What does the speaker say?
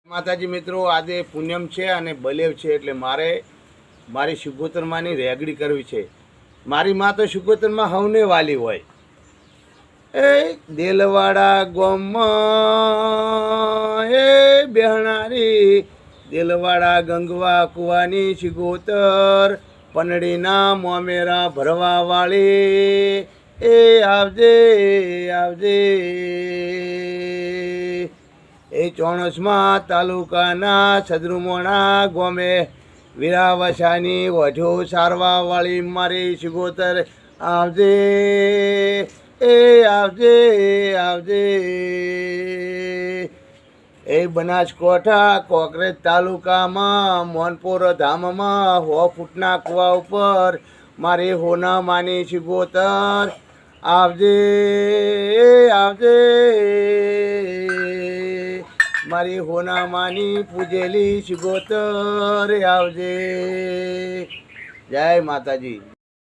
માતાજી મિત્રો, આજે પૂનમ છે અને બલેવ છે એટલે મારી સુગોતરમાની રેગડી કરવી છે. મારી માં તો સુગોતરમાં હવને વાલી હોય. એ દેલવાડા ગોમમાં એ બેહણારી દેલવાડા ગંગવા કુવાની સુગોતર પનડીના મોમેરા ભરવા વાળી એ આવજે આવજે. એ ચોણસમાં તાલુકાના સદરુમોણા ગોમે વીરાવસાની ઓઢો સારવા વાળી મારી સુગોતર આવજે એ આવજે આવજે. એ બનાસકાંઠા કોકરેજ તાલુકામાં મોનપુર ધામમાં 100 ફૂટના કુવા ઉપર મારી હોના માની સુગોતર આવજે આવજે. મારી હોના માની પૂજેલી સુગોતર આવજે. જય માતાજી.